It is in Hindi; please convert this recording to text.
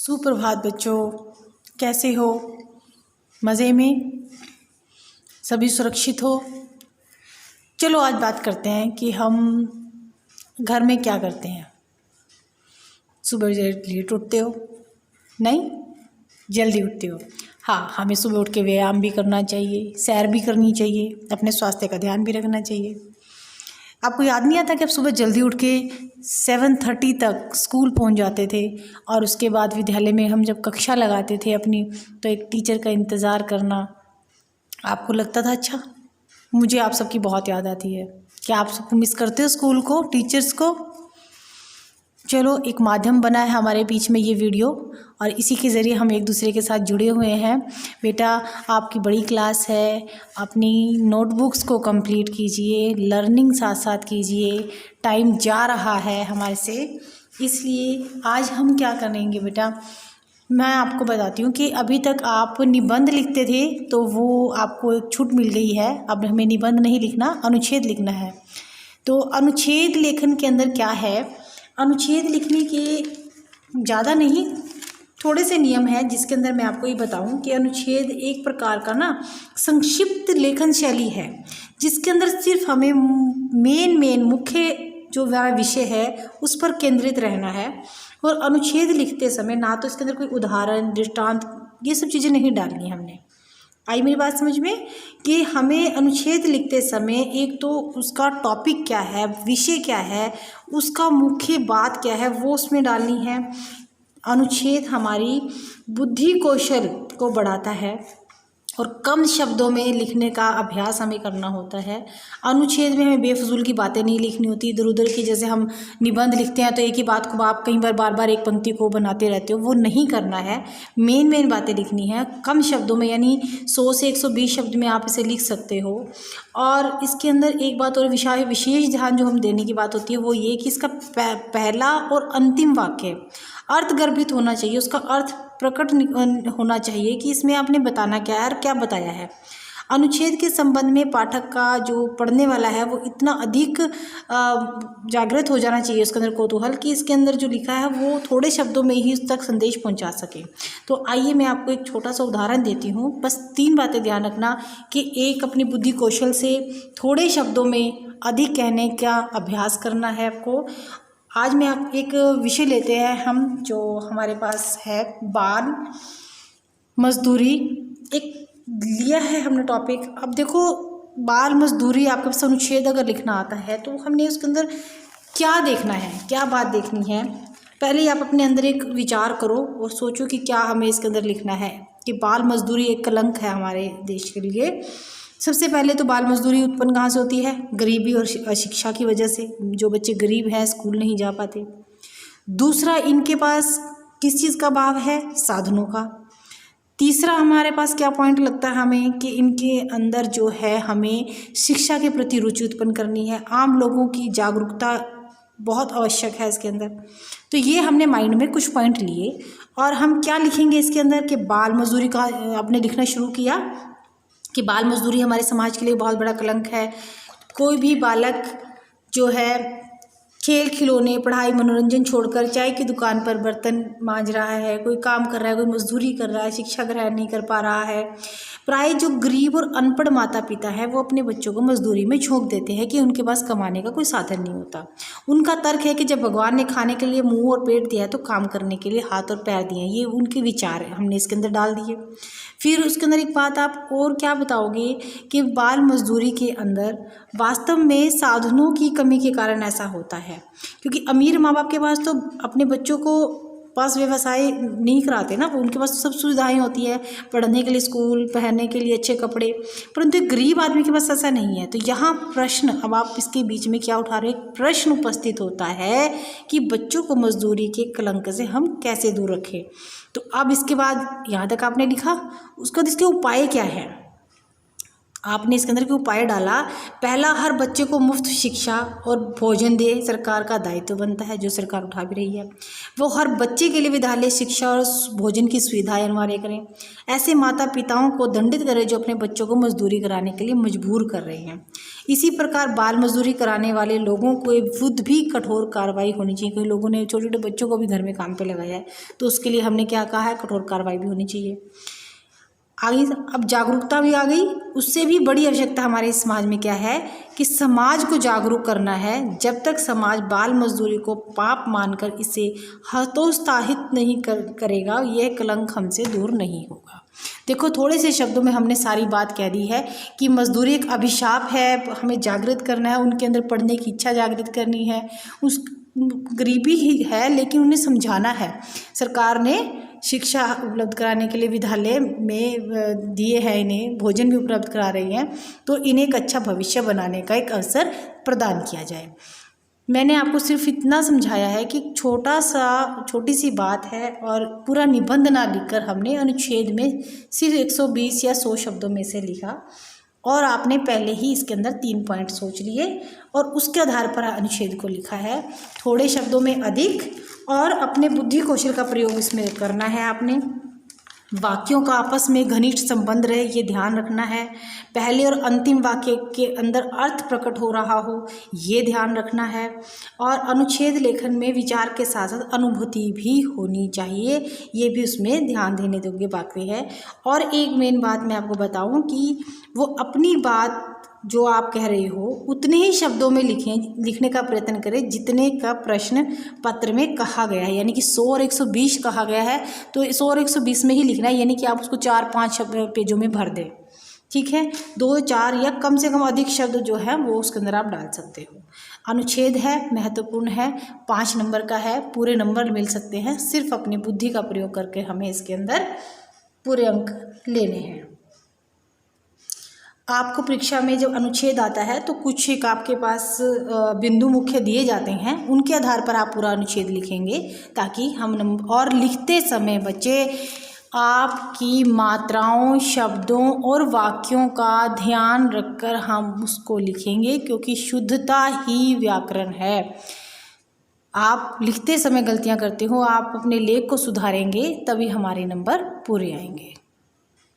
सुप्रभात बच्चों, कैसे हो? मज़े में? सभी सुरक्षित हो? चलो आज बात करते हैं कि हम घर में क्या करते हैं। सुबह लेट उठते हो? नहीं, जल्दी उठते हो। हाँ, हमें सुबह उठ के व्यायाम भी करना चाहिए, सैर भी करनी चाहिए, अपने स्वास्थ्य का ध्यान भी रखना चाहिए। आपको याद नहीं आता कि आप सुबह जल्दी उठ के 7:30 तक स्कूल पहुंच जाते थे और उसके बाद विद्यालय में हम जब कक्षा लगाते थे अपनी, तो एक टीचर का इंतज़ार करना आपको लगता था अच्छा? मुझे आप सबकी बहुत याद आती है। क्या आप सबको मिस करते हो स्कूल को, टीचर्स को? चलो, एक माध्यम बना है हमारे बीच में ये वीडियो और इसी के ज़रिए हम एक दूसरे के साथ जुड़े हुए हैं। बेटा, आपकी बड़ी क्लास है, अपनी नोटबुक्स को कंप्लीट कीजिए, लर्निंग साथ साथ कीजिए। टाइम जा रहा है हमारे से, इसलिए आज हम क्या करेंगे बेटा, मैं आपको बताती हूँ कि अभी तक आप निबंध लिखते थे तो वो आपको एक छूट मिल गई है। अब हमें निबंध नहीं लिखना, अनुच्छेद लिखना है। तो अनुच्छेद लेखन के अंदर क्या है, अनुच्छेद लिखने के ज़्यादा नहीं, थोड़े से नियम हैं जिसके अंदर मैं आपको ये बताऊं कि अनुच्छेद एक प्रकार का ना संक्षिप्त लेखन शैली है, जिसके अंदर सिर्फ हमें मेन मुख्य जो विषय है उस पर केंद्रित रहना है। और अनुच्छेद लिखते समय ना तो इसके अंदर कोई उदाहरण, दृष्टांत, ये सब चीज़ें नहीं डालनी हमने। आई मेरी बात समझ में? कि हमें अनुच्छेद लिखते समय एक तो उसका टॉपिक क्या है, विषय क्या है, उसका मुख्य बात क्या है, वो उसमें डालनी है। अनुच्छेद हमारी बुद्धि कौशल को बढ़ाता है और कम शब्दों में लिखने का अभ्यास हमें करना होता है। अनुच्छेद में हमें बेफजूल की बातें नहीं लिखनी होती, इधर उधर की। जैसे हम निबंध लिखते हैं तो एक ही बात को आप कई बार एक पंक्ति को बनाते रहते हो, वो नहीं करना है। मेन बातें लिखनी है कम शब्दों में, यानी 100 से 120 शब्द में आप इसे लिख सकते हो। और इसके अंदर एक बात और विशेष ध्यान जो हम देने की बात होती है वो ये कि इसका पहला और अंतिम वाक्य अर्थगर्भित होना चाहिए, उसका अर्थ प्रकट होना चाहिए कि इसमें आपने बताना क्या है और क्या बताया है। अनुच्छेद के संबंध में पाठक का जो पढ़ने वाला है वो इतना अधिक जागृत हो जाना चाहिए, उसके अंदर कौतूहल, कि इसके अंदर जो लिखा है वो थोड़े शब्दों में ही उस तक संदेश पहुंचा सके। तो आइए मैं आपको एक छोटा सा उदाहरण देती हूँ। बस 3 बातें ध्यान रखना कि एक, अपनी बुद्धि कौशल से थोड़े शब्दों में अधिक कहने का अभ्यास करना है आपको। आज मैं आप एक विषय लेते हैं हम, जो हमारे पास है बाल मजदूरी। एक लिया है हमने टॉपिक। अब देखो, बाल मजदूरी, आपके पास अनुच्छेद अगर लिखना आता है तो हमने उसके अंदर क्या देखना है, क्या बात देखनी है। पहले आप अपने अंदर एक विचार करो और सोचो कि क्या हमें इसके अंदर लिखना है कि बाल मजदूरी एक कलंक है हमारे देश के लिए। सबसे पहले तो बाल मजदूरी उत्पन्न कहाँ से होती है? गरीबी और अशिक्षा की वजह से। जो बच्चे गरीब हैं, स्कूल नहीं जा पाते। दूसरा, इनके पास किस चीज़ का अभाव है? साधनों का। तीसरा, हमारे पास क्या पॉइंट लगता है हमें कि इनके अंदर जो है हमें शिक्षा के प्रति रुचि उत्पन्न करनी है। आम लोगों की जागरूकता बहुत आवश्यक है इसके अंदर। तो ये हमने माइंड में कुछ पॉइंट लिए और हम क्या लिखेंगे इसके अंदर कि बाल मजदूरी का आपने लिखना शुरू किया कि बाल मजदूरी हमारे समाज के लिए बहुत बड़ा कलंक है। कोई भी बालक जो है खेल खिलौने, पढ़ाई, मनोरंजन छोड़कर चाय की दुकान पर बर्तन मांज रहा है, कोई काम कर रहा है, कोई मजदूरी कर रहा है, शिक्षा ग्रहण नहीं कर पा रहा है। प्राय जो गरीब और अनपढ़ माता पिता है वो अपने बच्चों को मजदूरी में झोंक देते हैं कि उनके पास कमाने का कोई साधन नहीं होता। उनका तर्क है कि जब भगवान ने खाने के लिए मुंह और पेट दिया है तो काम करने के लिए हाथ और पैर दिए हैं। ये उनके विचार है, हमने इसके अंदर डाल दिए। फिर उसके अंदर एक बात आप और क्या बताओगे कि बाल मजदूरी के अंदर वास्तव में साधनों की कमी के कारण ऐसा होता है, क्योंकि अमीर माँ बाप के पास तो अपने बच्चों को पास व्यवसाय नहीं कराते ना, उनके पास सब सुविधाएं होती है, पढ़ने के लिए स्कूल, पहनने के लिए अच्छे कपड़े, परंतु एक गरीब आदमी के पास ऐसा नहीं है। तो यहाँ प्रश्न, अब आप इसके बीच में क्या उठा रहे हैं, प्रश्न उपस्थित होता है कि बच्चों को मजदूरी के कलंक से हम कैसे दूर रखें। तो अब इसके बाद यहाँ तक आपने लिखा, उसके बाद इसके उपाय क्या है। आपने इसके अंदर के उपाय डाला। पहला, हर बच्चे को मुफ्त शिक्षा और भोजन दे, सरकार का दायित्व बनता है, जो सरकार उठा भी रही है। वो हर बच्चे के लिए विद्यालय शिक्षा और भोजन की सुविधाएं अनिवार्य करें। ऐसे माता पिताओं को दंडित करें जो अपने बच्चों को मजदूरी कराने के लिए मजबूर कर रहे हैं। इसी प्रकार बाल मजदूरी कराने वाले लोगों को विरुद्ध भी कठोर कार्रवाई होनी चाहिए। कई लोगों ने छोटे छोटे बच्चों को भी घर में काम पे लगाया है, तो उसके लिए हमने क्या कहा है, कठोर कार्रवाई भी होनी चाहिए। आगे अब जागरूकता भी आ गई, उससे भी बड़ी आवश्यकता हमारे समाज में क्या है कि समाज को जागरूक करना है। जब तक समाज बाल मजदूरी को पाप मानकर इसे हतोत्साहित नहीं करेगा, यह कलंक हमसे दूर नहीं होगा। देखो, थोड़े से शब्दों में हमने सारी बात कह दी है कि मजदूरी एक अभिशाप है, हमें जागृत करना है, उनके अंदर पढ़ने की इच्छा जागृत करनी है। उस गरीबी ही है लेकिन उन्हें समझाना है। सरकार ने शिक्षा उपलब्ध कराने के लिए विद्यालय में दिए हैं, इन्हें भोजन भी उपलब्ध करा रही हैं, तो इन्हें एक अच्छा भविष्य बनाने का एक अवसर प्रदान किया जाए। मैंने आपको सिर्फ इतना समझाया है कि छोटी सी बात है और पूरा निबंध ना लिखकर हमने अनुच्छेद में सिर्फ 120 या 100 शब्दों में से लिखा, और आपने पहले ही इसके अंदर 3 पॉइंट सोच लिए और उसके आधार पर अनुच्छेद को लिखा है। थोड़े शब्दों में अधिक और अपने बुद्धि कौशल का प्रयोग इसमें करना है। आपने वाक्यों का आपस में घनिष्ठ संबंध रहे, ये ध्यान रखना है। पहले और अंतिम वाक्य के अंदर अर्थ प्रकट हो रहा हो, ये ध्यान रखना है। और अनुच्छेद लेखन में विचार के साथ साथ अनुभूति भी होनी चाहिए, ये भी उसमें ध्यान देने योग्य बातें है। और एक मेन बात मैं आपको बताऊं कि वो अपनी बात जो आप कह रहे हो उतने ही शब्दों में लिखने का प्रयत्न करें जितने का प्रश्न पत्र में कहा गया है। यानी कि 100 और 120 कहा गया है, तो 100 और 120 में ही लिखना है, यानी कि आप उसको 4-5 पेजों में भर दें। ठीक है, 2-4 या कम से कम अधिक शब्द जो है वो उसके अंदर आप डाल सकते हो। अनुच्छेद है, महत्वपूर्ण है, 5 नंबर का है, पूरे नंबर मिल सकते हैं। सिर्फ अपनी बुद्धि का प्रयोग करके हमें इसके अंदर पूरे अंक लेने हैं। आपको परीक्षा में जब अनुच्छेद आता है तो कुछ एक आपके पास बिंदु मुख्य दिए जाते हैं, उनके आधार पर आप पूरा अनुच्छेद लिखेंगे, ताकि हम और लिखते समय बच्चे आपकी मात्राओं, शब्दों और वाक्यों का ध्यान रखकर हम उसको लिखेंगे, क्योंकि शुद्धता ही व्याकरण है। आप लिखते समय गलतियां करते हो, आप अपने लेख को सुधारेंगे तभी हमारे नंबर पूरे आएंगे।